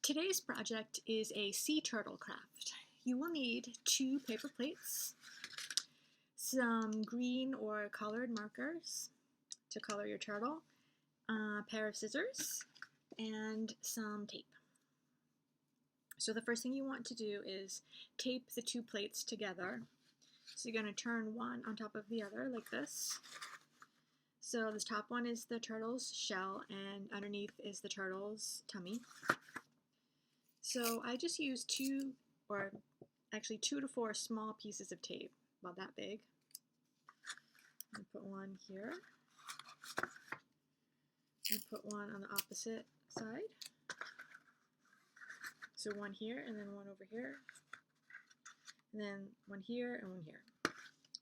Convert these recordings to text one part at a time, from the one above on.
Today's project is a sea turtle craft. You will need 2 paper plates, some green or colored markers to color your turtle, a pair of scissors, and some tape. So the first thing you want to do is tape the 2 plates together. So you're going to turn one on top of the other like this. So this top one is the turtle's shell and underneath is the turtle's tummy. So I just used 2 to 4 small pieces of tape, about that big. I'm put one here. And put one on the opposite side. So one here and then one over here. And then one here and one here.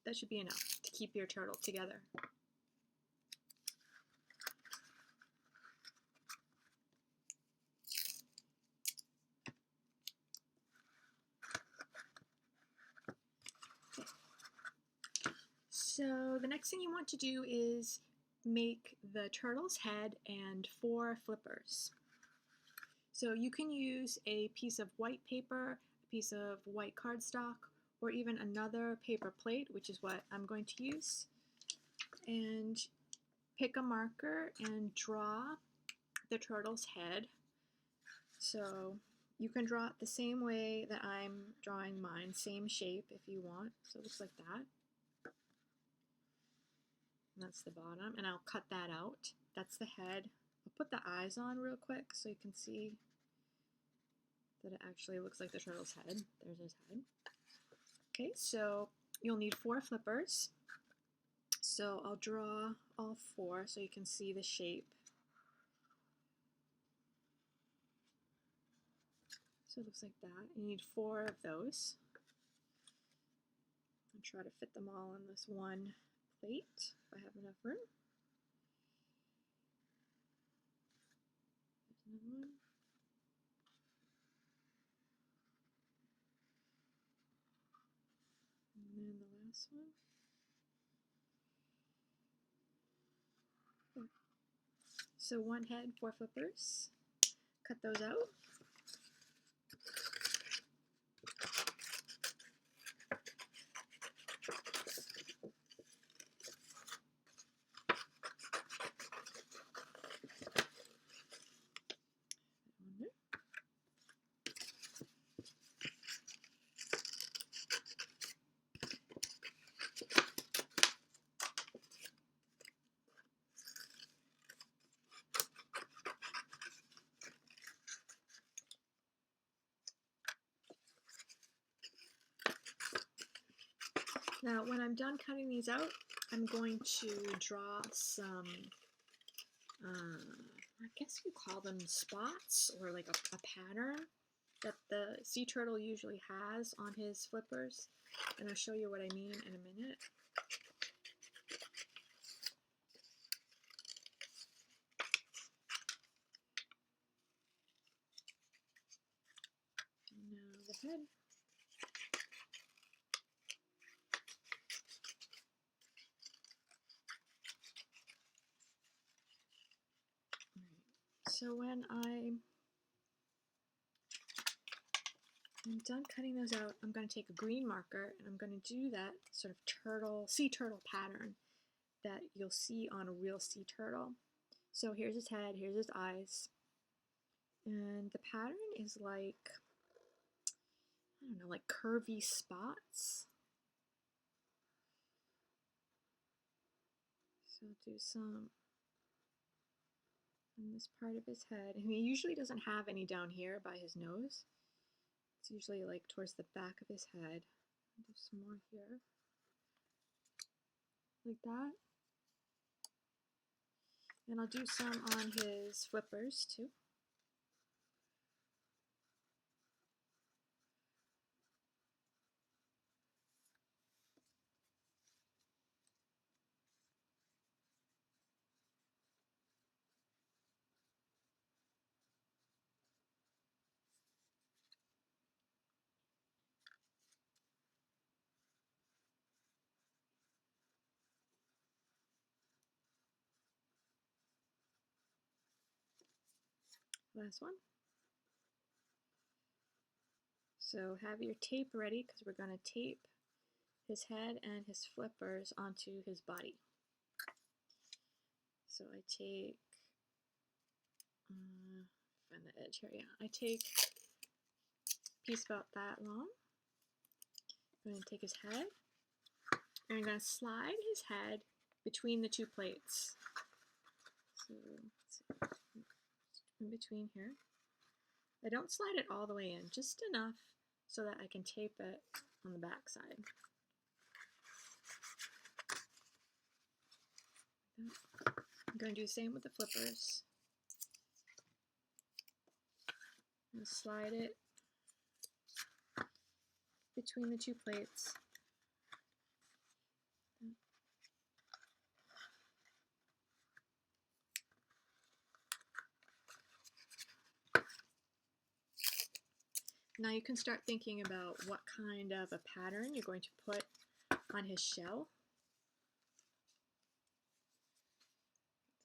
That should be enough to keep your turtle together. So the next thing you want to do is make the turtle's head and 4 flippers. So you can use a piece of white paper, a piece of white cardstock, or even another paper plate, which is what I'm going to use. And pick a marker and draw the turtle's head. So you can draw it the same way that I'm drawing mine, same shape if you want. So it looks like that. That's the bottom, and I'll cut that out. That's the head. I'll put the eyes on real quick so you can see that it actually looks like the turtle's head. There's his head. Okay, so you'll need 4 flippers. So I'll draw all 4 so you can see the shape. So it looks like that. You need 4 of those. I'll try to fit them all on this one plate if I have enough room. There's another one. And then the last one. There. So one head, 4 flippers. Cut those out. Now, when I'm done cutting these out, I'm going to draw some, I guess you call them spots, or like a pattern that the sea turtle usually has on his flippers. And I'll show you what I mean in a minute. And now the head. So when I'm done cutting those out, I'm going to take a green marker and I'm going to do that sort of sea turtle pattern that you'll see on a real sea turtle. So here's his head, here's his eyes, and the pattern is like, I don't know, like curvy spots. So I'll do some on this part of his head. And he usually doesn't have any down here by his nose. It's usually like towards the back of his head. I'll do some more here. Like that. And I'll do some on his flippers too. Last one. So have your tape ready because we're going to tape his head and his flippers onto his body. So I take, find the edge here, yeah. I take a piece about that long. I'm going to take his head, and I'm going to slide his head between the two plates. So in between here. I don't slide it all the way in, just enough so that I can tape it on the back side. I'm going to do the same with the flippers. And slide it between the two plates. Now you can start thinking about what kind of a pattern you're going to put on his shell.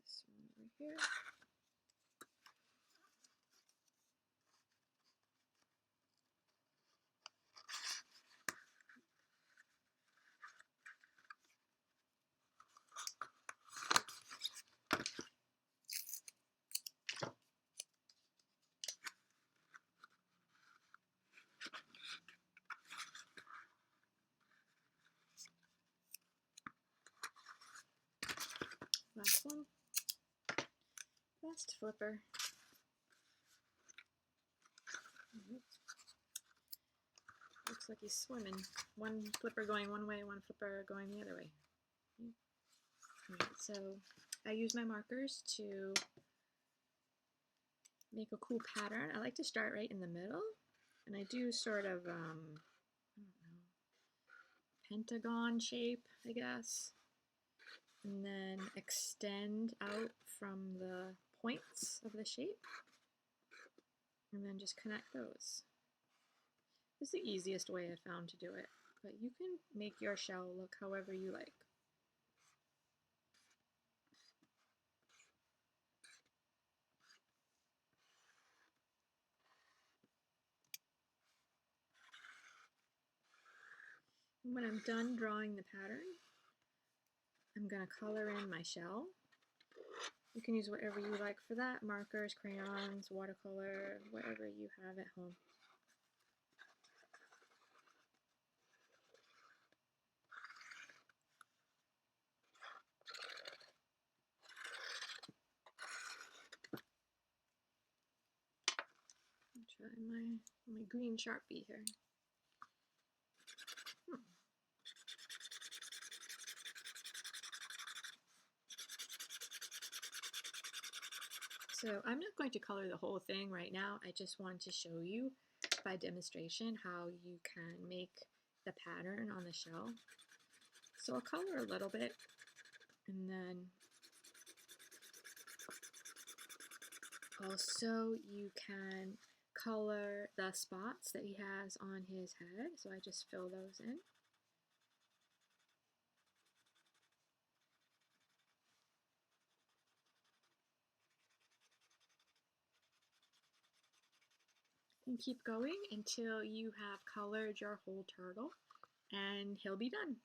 This one over here. Last one. Last flipper. Looks like he's swimming. One flipper going one way, one flipper going the other way. Alright, so I use my markers to make a cool pattern. I like to start right in the middle, and I do sort of, I don't know, pentagon shape, I guess, and then extend out from the points of the shape, and then just connect those. This is the easiest way I found to do it, but you can make your shell look however you like. When I'm done drawing the pattern, I'm going to color in my shell. You can use whatever you like for that, markers, crayons, watercolor, whatever you have at home. I'll try my green Sharpie here. So I'm not going to color the whole thing right now. I just want to show you by demonstration how you can make the pattern on the shell. So I'll color a little bit, and then also you can color the spots that he has on his head. So I just fill those in. And keep going until you have colored your whole turtle, and he'll be done.